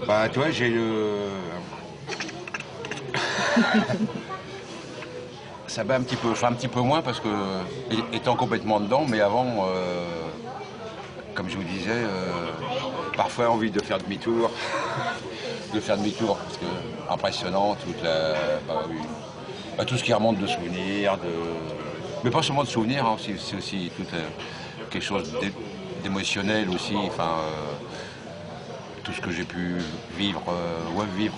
Bah, tu vois, j'ai le... Ça bat un petit peu, enfin un petit peu moins parce que, étant complètement dedans, mais avant, comme je vous disais, parfois envie de faire demi-tour, parce que impressionnant, oui. Bah, tout ce qui remonte de souvenirs, mais pas seulement de souvenirs, hein, c'est aussi quelque chose d'émotionnel aussi, enfin, tout ce que j'ai pu vivre, vivre.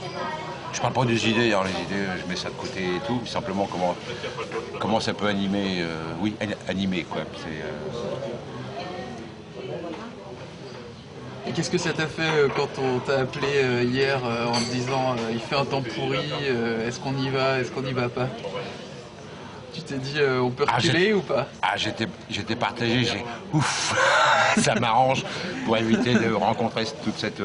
Je parle pas des idées, hein, les idées, je mets ça de côté et tout, simplement comment ça peut animer, oui, animer quoi. Et qu'est-ce que ça t'a fait quand on t'a appelé hier en te disant il fait un temps pourri, est-ce qu'on y va, est-ce qu'on n'y va pas? Tu t'es dit on peut reculer ou pas? Ah, j'étais partagé, ouf, ça m'arrange pour éviter de rencontrer toute cette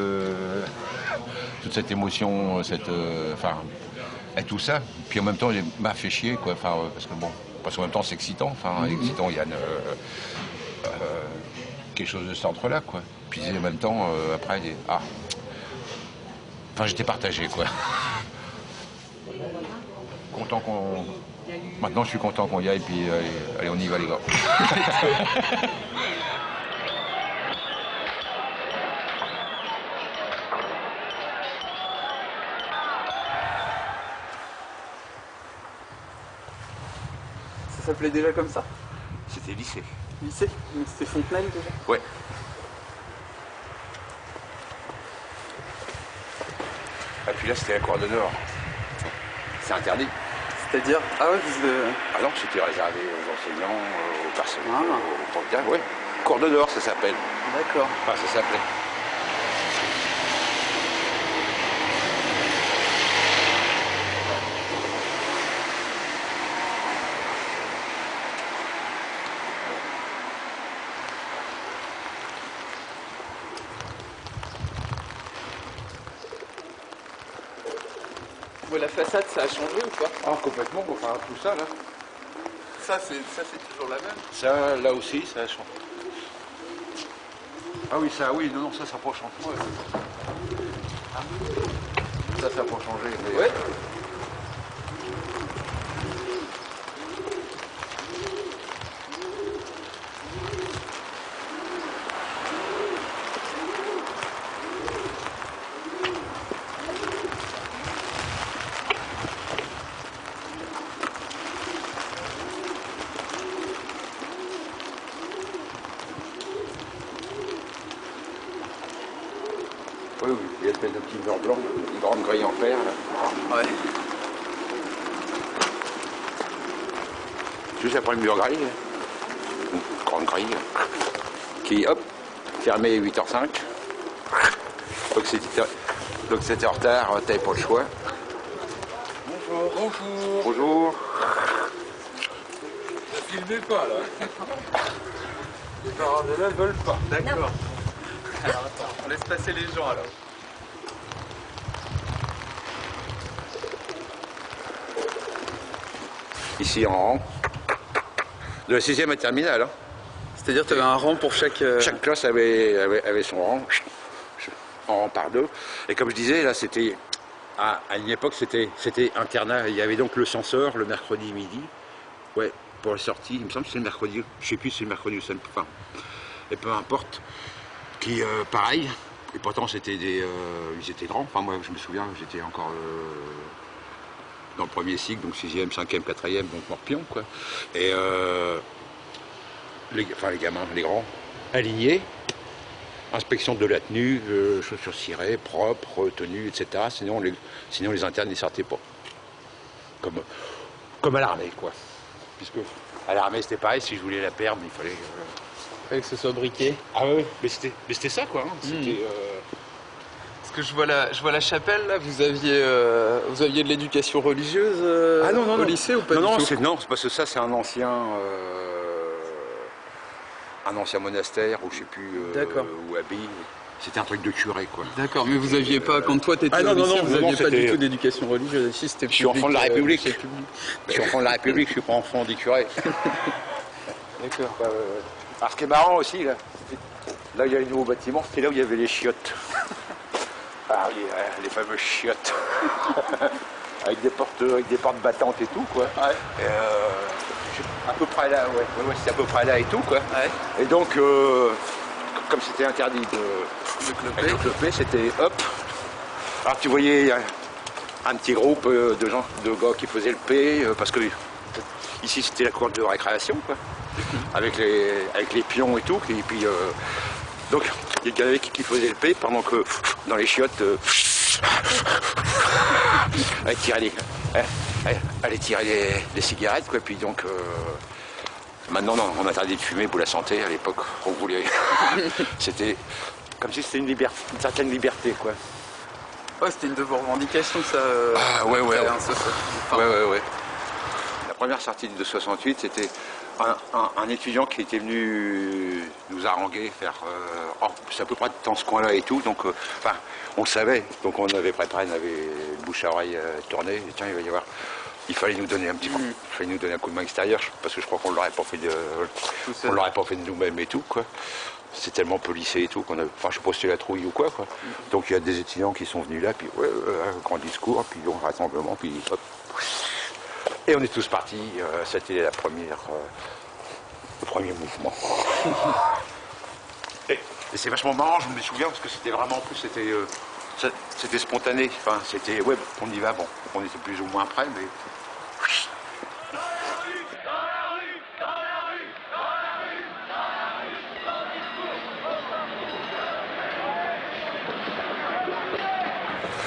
émotion, enfin, et tout ça. Puis en même temps, il m'a fait chier, quoi, enfin, parce qu'en même temps, c'est excitant, enfin, excitant, il y a quelque chose de cet ordre-là, quoi. Puis en même temps, après, enfin, j'étais partagé, quoi. Content qu'on... Maintenant, je suis content qu'on y aille, puis allez, on y va, les gars. Ça s'appelait déjà comme ça? C'était lycée. Lycée? C'était Fontenelle déjà? Ouais. Et puis là, c'était la cour de dehors. C'est interdit. C'est-à-dire? Ah ouais, Ah non, c'était réservé aux enseignants, aux personnels, aux candidats, ouais. Cour de dehors, ça s'appelle. D'accord. Enfin, ça s'appelait. Bon, la façade, ça a changé ou pas? Ah, complètement, enfin, tout ça, là. Ça, c'est toujours la même? Ça, là aussi, ça a changé. Ah oui, non, ça n'a pas changé. Ouais. Ça n'a pas changé. Mais... Ouais. Oui, il y a des petits murs blancs, une grande grille en fer. Là. Ouais. Juste après le mur grille, une grande grille, qui, hop, fermée à 8h05. Donc c'était en retard, t'avais pas le choix. Bonjour. Bonjour. Bonjour. Ne filmez pas là. Les parents d'élèves veulent pas. D'accord. Alors attends, on laisse passer les gens alors. Ici en rang. De la 6e à terminale. Hein. C'est-à-dire que tu avais un rang pour chaque... Chaque classe avait son rang, en rang par deux. Et comme je disais, là c'était... À une époque c'était internat. Il y avait donc le censeur le mercredi midi. Ouais, pour la sortie, il me semble que c'est le mercredi. Je sais plus si c'est le mercredi ou le samedi. Enfin, et peu importe. Qui, pareil. Et pourtant c'était ils étaient grands. Enfin moi je me souviens, j'étais encore... dans le premier cycle, donc 6e, 5e, 4e, donc Morpion, quoi. Et les gamins, les grands, alignés, inspection de la tenue, chaussures cirées, propres, tenues, etc. Sinon les internes n'y sortaient pas. Comme à l'armée, quoi. Puisque à l'armée c'était pareil, si je voulais la perdre, il fallait... fallait que ce soit briqué. Ah ouais, mais c'était ça, quoi. Hein. C'était... Parce que je vois la chapelle là, vous aviez de l'éducation religieuse au lycée ou pas du tout? Non, c'est parce que ça c'est un ancien monastère ou je sais plus où abbaye. C'était un truc de curé, quoi. D'accord, mais vous aviez pas, quand toi t'étais au lycée, vous aviez pas du tout d'éducation religieuse. Ici, c'était je suis enfant de la République. Je suis enfant de la République, je suis pas enfant des curés. D'accord. Alors ce qui est marrant aussi, là il y a le nouveau bâtiment, c'était là où il y avait les chiottes. Ah, les fameuses chiottes. avec des portes battantes et tout, quoi. Ouais. Et, à peu près là, ouais, c'est à peu près là et tout, quoi. Ouais. Et donc, comme c'était interdit de cloper, c'était hop. Alors tu voyais un petit groupe de gens, de gars qui faisaient le P, parce que ici c'était la cour de récréation, quoi. Avec les pions et tout, et puis donc il y en avait qui faisaient le P pendant que dans les chiottes elle tirait les cigarettes, quoi. Puis donc maintenant on interdit de fumer pour la santé. À l'époque on voulait c'était comme si c'était une certaine liberté, quoi. Ouais, c'était une de vos revendications, ça. Ah ouais. Ouais. La première sortie de 68, c'était un étudiant qui était venu nous haranguer, faire... c'est à peu près dans ce coin-là et tout, donc enfin, on le savait, donc on avait préparé, on avait le bouche à oreille tourné, et tiens, il va y avoir... Il fallait nous donner un petit coup, il fallait nous donner un coup de main extérieur, parce que je crois qu'on l'aurait pas fait de nous-mêmes et tout, quoi. C'est tellement policé et tout qu'on a... Enfin, je sais pas si c'est la trouille ou quoi, quoi. Donc il y a des étudiants qui sont venus là, puis grand discours, puis donc rassemblement, puis hop. Et on est tous partis, c'était le premier mouvement. Et c'est vachement marrant, je me souviens, parce que c'était vraiment, en plus, c'était spontané. Enfin, c'était, ouais, on y va, bon, on était plus ou moins prêts, mais...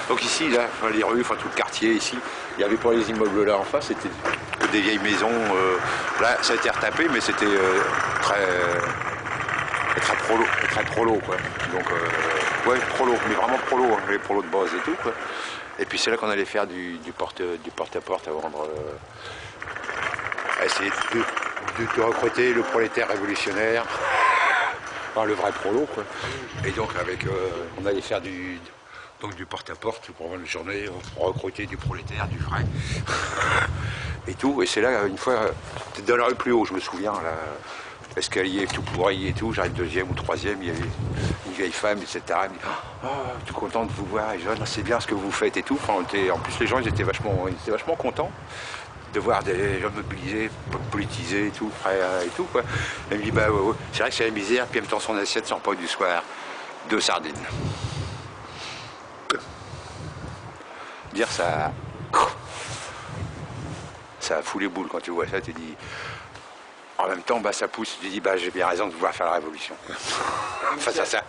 Donc ici, là, les rues, enfin tout le quartier ici, il y avait pas les immeubles là en face, c'était que des vieilles maisons. Là, ça a été retapé, mais c'était très prolo, quoi. Donc, ouais, prolo, mais vraiment prolo, hein, les prolos de base et tout, quoi. Et puis c'est là qu'on allait faire du porte-à-porte à vendre, essayer de recruter le prolétaire révolutionnaire, enfin, le vrai prolo, quoi. Et donc avec, on allait faire du porte-à-porte pour vendre une journée, pour recruter du prolétaire, du vrai, et tout. Et c'est là, une fois, peut-être dans la rue plus haut, je me souviens, là, l'escalier tout pourri et tout, j'arrive deuxième ou troisième, il y avait une vieille femme, etc. Elle me dit, oh, tout content de vous voir, et je dis, c'est bien ce que vous faites et tout. Enfin, en plus, les gens, ils étaient vachement contents de voir des gens mobilisés, politisés et tout, prêts et tout, quoi. Elle me dit, bah, ouais, c'est vrai que c'est la misère, puis elle me tend son assiette sans repas du soir, 2 sardines. Dire ça a fout les boules quand tu vois ça, tu dis en même temps bah ça pousse, tu dis bah j'ai bien raison de vouloir faire la révolution face à ça.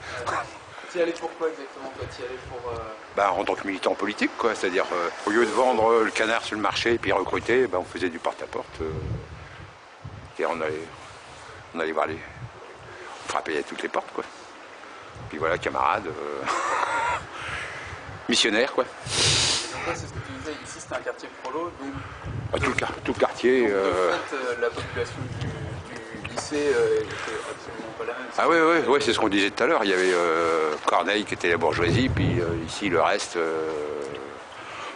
Tu y allais pour quoi exactement, toi? Tu y allais pour Bah en tant que militant politique, quoi, c'est-à-dire au lieu de vendre le canard sur le marché et puis recruter, bah, on faisait du porte-à-porte et on allait voir on frappait à toutes les portes, quoi. Puis voilà, camarades missionnaires, quoi. c'est ce que tu disais, ici c'était un quartier prolo, donc... Tout le quartier... Donc, en fait, la population du lycée était absolument pas la même. Ah oui, c'est ce qu'on disait tout à l'heure. Il y avait Corneille qui était la bourgeoisie, puis ici le reste...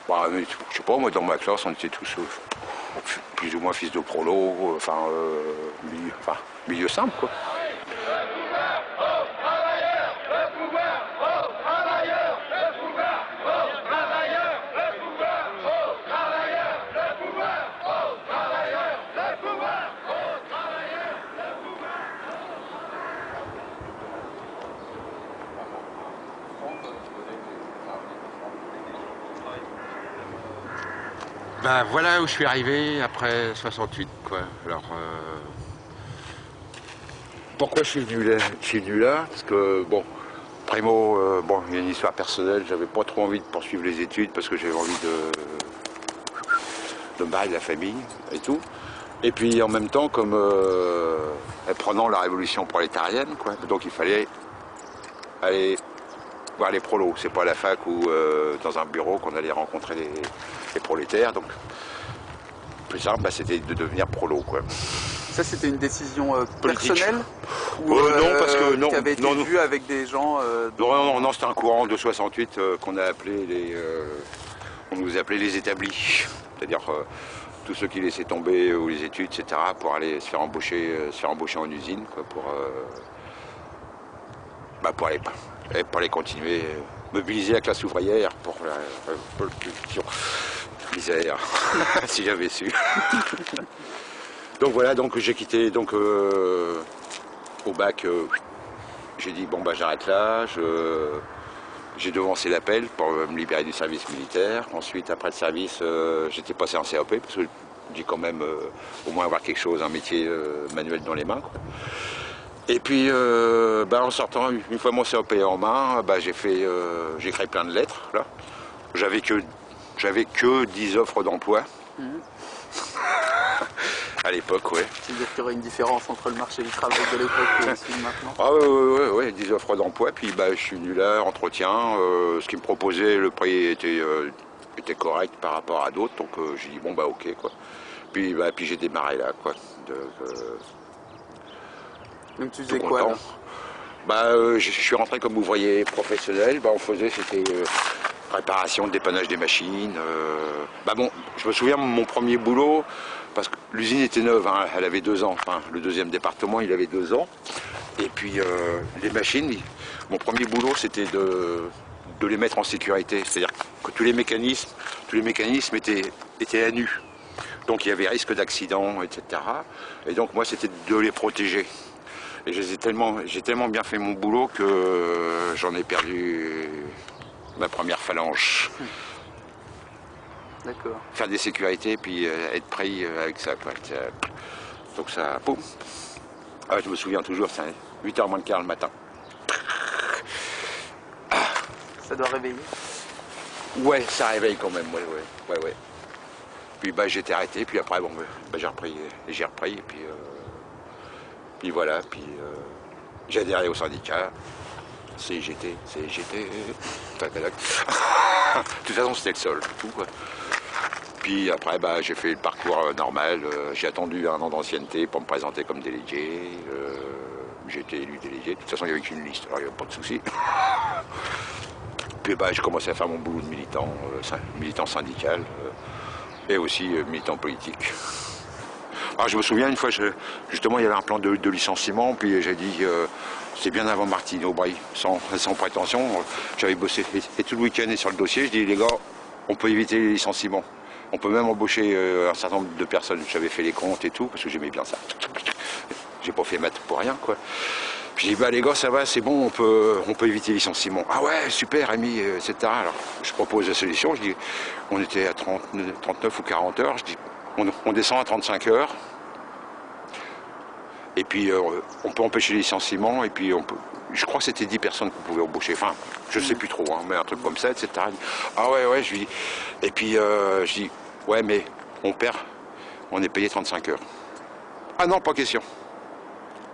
Bah, je sais pas, moi dans ma classe on était tous plus ou moins fils de prolo, milieu simple, quoi. Ben voilà où je suis arrivé après 68, quoi. Alors pourquoi je suis venu là? Parce que bon, primo, bon, il y a une histoire personnelle, j'avais pas trop envie de poursuivre les études parce que j'avais envie de me barrer de la famille et tout. Et puis en même temps, comme prenant la révolution prolétarienne, quoi, donc il fallait aller voir les prolos. C'est pas à la fac ou dans un bureau qu'on allait rencontrer les prolétaires. Donc, plus simple, bah, c'était de devenir prolo, quoi. Ça, c'était une décision personnelle ou non, parce que non, qui avait été vue avec des gens non, c'était un courant de 68 qu'on a appelé on nous appelait les établis. C'est-à-dire tous ceux qui laissaient tomber ou les études, etc., pour aller se faire embaucher en usine, quoi, pour aller continuer mobiliser la classe ouvrière pour la révolution. Misère, si j'avais su. Donc voilà, donc j'ai quitté donc, au bac, j'ai dit bon bah j'arrête là, j'ai devancé l'appel pour me libérer du service militaire. Ensuite, après le service, j'étais passé en CAP parce que je dis quand même au moins avoir quelque chose, un métier manuel dans les mains, quoi. Et puis, en sortant, une fois mon CAP en main, j'ai créé plein de lettres. Là, j'avais que 10 offres d'emploi. À l'époque, ouais. Tu veux dire qu'il y aurait une différence entre le marché du travail de l'époque et celui de maintenant? Ah ouais, 10 offres d'emploi, puis je suis venu là, entretien, ce qu'ils me proposaient, le prix était correct par rapport à d'autres, donc j'ai dit bon ok quoi. Puis j'ai démarré là quoi. Donc tu faisais quoi là? Je suis rentré comme ouvrier professionnel, on faisait c'était réparation, dépannage des machines. Je me souviens mon premier boulot, parce que l'usine était neuve, hein, elle avait 2 ans, enfin, le deuxième département il avait 2 ans. Et puis les machines, mon premier boulot c'était de les mettre en sécurité, c'est-à-dire que tous les mécanismes étaient à nu. Donc il y avait risque d'accident, etc. Et donc moi c'était de les protéger. Et j'ai tellement bien fait mon boulot que j'en ai perdu ma première phalange. D'accord. Faire des sécurités et puis être pris avec ça, quoi. Donc ça, boum. Je me souviens toujours, c'est 8h moins le quart le matin. Ça doit réveiller? Ouais, ça réveille quand même, ouais. Puis j'étais arrêté, puis après j'ai repris, puis voilà, puis j'ai adhéré au syndicat. CGT. Tac. De toute façon c'était le sol, tout quoi. Puis après j'ai fait le parcours normal, j'ai attendu 1 an d'ancienneté pour me présenter comme délégué. J'ai été élu délégué, de toute façon il n'y avait qu'une liste, alors il n'y avait pas de souci. Puis j'ai commencé à faire mon boulot de militant syndical et aussi militant politique. Alors je me souviens une fois, justement il y avait un plan de licenciement, puis j'ai dit, c'est bien avant Martine Aubry, sans prétention, j'avais bossé et tout le week-end et sur le dossier, je dis les gars, on peut éviter les licenciements, on peut même embaucher un certain nombre de personnes, j'avais fait les comptes et tout, parce que j'aimais bien ça, j'ai pas fait maths pour rien quoi. Puis je dis les gars ça va, c'est bon, on peut éviter les licenciements. Ah ouais super Rémi, etc. Alors je propose la solution, je dis on était à 39 ou 40 heures, je dis on descend à 35 heures. Et puis on peut empêcher les licenciements, et puis je crois que c'était 10 personnes qu'on pouvait embaucher, enfin je sais plus trop, hein, mais un truc comme ça, etc. Ah ouais, je lui dis, et puis je dis, ouais mais on est payé 35 heures. Ah non, pas question.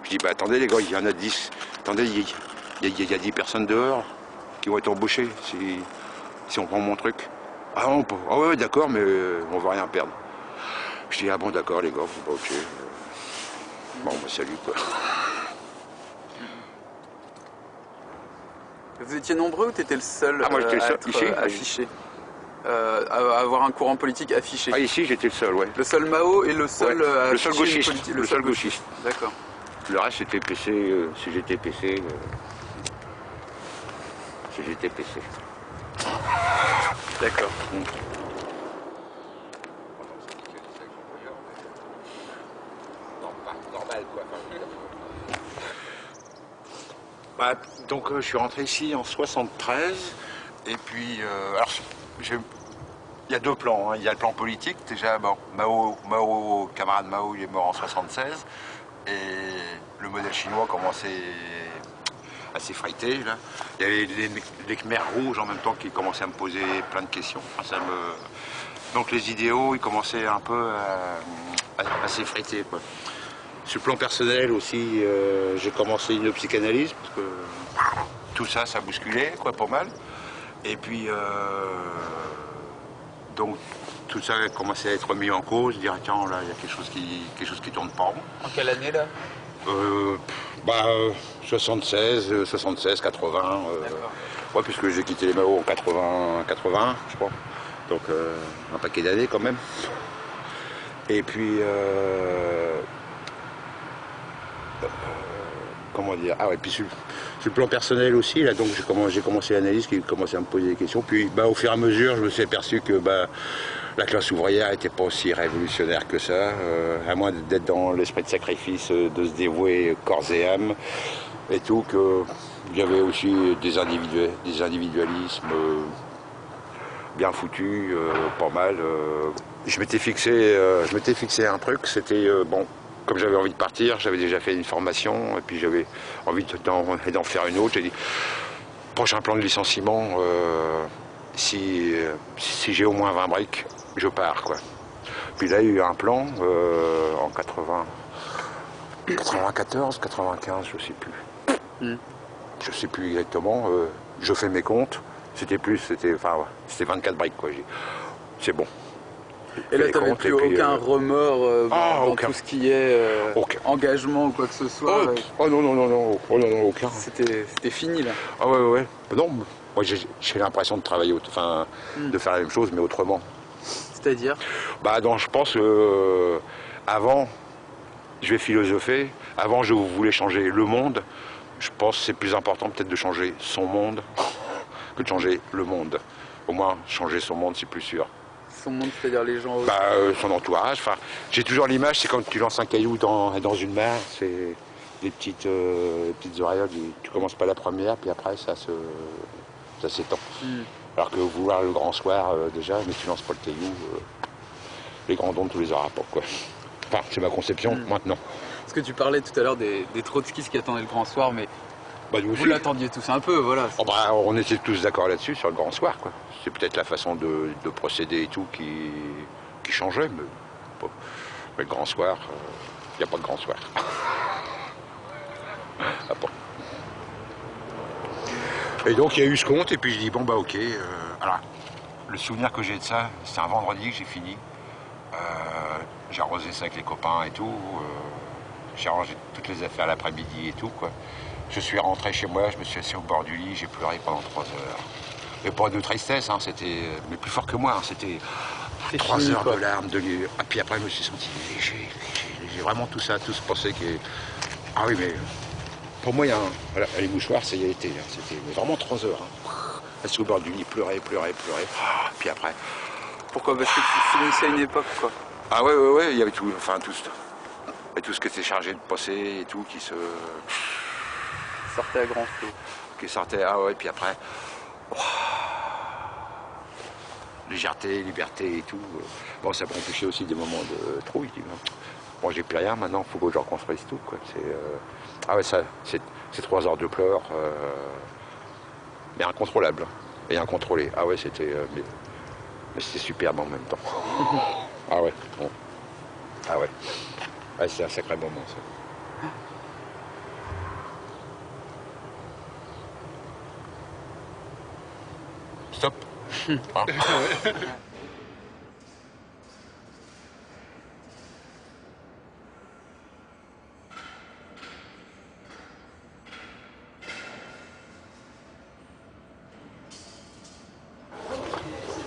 Je dis, attendez les gars, il y en a 10, attendez, il y a 10 personnes dehors qui vont être embauchées si on prend mon truc. Ah ouais d'accord, mais on va rien perdre. Je dis, ah bon d'accord les gars, ok. Bon, salut quoi. Vous étiez nombreux ou t'étais le seul, moi, j'étais le seul à ici, être affiché, à avoir un courant politique affiché? Ici j'étais le seul, ouais. Le seul Mao et le seul le seul gauchiste. Le seul gauchiste. D'accord. Le reste c'était PC, CGT PC. CGT PC. D'accord. Normal quoi. Donc je suis rentré ici en 73 et puis alors il y a 2 plans, hein. Il y a le plan politique déjà, Mao, camarade Mao il est mort en 76 et le modèle chinois commençait à s'effriter là. Il y avait les Khmers rouges en même temps qui commençaient à me poser plein de questions. Enfin, donc les idéaux ils commençaient un peu à s'effriter quoi. Sur le plan personnel aussi, j'ai commencé une psychanalyse parce que tout ça bousculait quoi, pas mal. Et puis donc tout ça a commencé à être mis en cause, dire tiens là il y a quelque chose qui tourne pas rond. En quelle année là? 76, 80. Ouais, puisque j'ai quitté les Mao en 80, je crois. Donc un paquet d'années quand même. Et puis comment dire, ah ouais, puis sur le plan personnel aussi, là, donc j'ai commencé l'analyse, qui commençait à me poser des questions, puis au fur et à mesure, je me suis aperçu que la classe ouvrière n'était pas aussi révolutionnaire que ça, à moins d'être dans l'esprit de sacrifice, de se dévouer corps et âme, et tout, qu'il y avait aussi des individualismes bien foutus, pas mal. Je m'étais fixé un truc, c'était, bon, comme j'avais envie de partir, j'avais déjà fait une formation, et puis j'avais envie d'en faire une autre. J'ai dit, prochain plan de licenciement, si j'ai au moins 20 briques, je pars, quoi. Puis là, il y a eu un plan en 94, 95, je sais plus. Je sais plus exactement. Je fais mes comptes. C'était 24 briques, quoi. C'est bon. Et là, tu n'avais plus aucun remords dans aucun. tout ce qui est engagement ou quoi que ce soit. Oh non, aucun. C'était fini, là. Ah ouais. Non, moi j'ai l'impression de travailler, de faire la même chose, mais autrement. C'est-à-dire? Je pense que avant, je vais philosopher, avant je voulais changer le monde. Je pense que c'est plus important peut-être de changer son monde que de changer le monde. Au moins, changer son monde, c'est plus sûr. Son monde, c'est-à-dire les gens... son entourage. J'ai toujours l'image, c'est quand tu lances un caillou dans une mare, c'est des petites oreilles, tu commences pas la première, puis après ça s'étend. Alors que vouloir le grand soir, déjà, mais tu lances pas le caillou, les grands dons, tu les auras pas, quoi. Enfin, c'est ma conception, maintenant. Parce que tu parlais tout à l'heure des trotskistes qui attendaient le grand soir, mais vous l'attendiez tous un peu, voilà. On était tous d'accord là-dessus, sur le grand soir, quoi. C'est peut-être la façon de procéder et tout qui changeait, mais le grand soir, il n'y a pas de grand soir. Et donc il y a eu ce compte, et puis je dis bon ok. Alors, le souvenir que j'ai de ça, c'est un vendredi que j'ai fini. J'ai arrosé ça avec les copains et tout. J'ai rangé toutes les affaires l'après-midi et tout, quoi. Je suis rentré chez moi, je me suis assis au bord du lit, j'ai pleuré pendant 3 heures. Et pas de tristesse, hein, mais plus fort que moi, hein, c'était 3 heures de larmes, et puis après je me suis senti léger. Vraiment tout ça, tout se passait qui. Ah oui, mais pour moi, voilà, les mouchoirs, ça y a été. Hein, c'était vraiment 3 heures. Hein. Assis au bord du lit, pleurer. Puis après. Pourquoi? Parce que c'est aussi à une époque, quoi. Ah ouais, il y avait tout, et tout ce qui était chargé de passer et tout qui se. Sortait à grand feu. Qui sortait, puis après. Légèreté, liberté et tout. Bon, ça peut empêcher aussi des moments de trouille. Bon, j'ai plus rien, maintenant, il faut que je reconstruise tout, quoi. Ah ouais, ça, c'est 3 heures de pleurs, mais incontrôlable. Et incontrôlé. Ah ouais, c'était. Mais c'était superbe en même temps. Ah ouais, bon. Ah ouais. Ouais, c'est un sacré moment, ça. Stop. Ah. Tu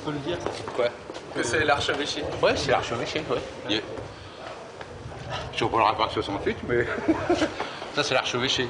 peux le dire? Quoi? Que c'est l'archevêché. Ouais, c'est l'archevêché, ouais. Yeah. Je sais pas le rapport 68, mais. Ça, c'est l'archevêché.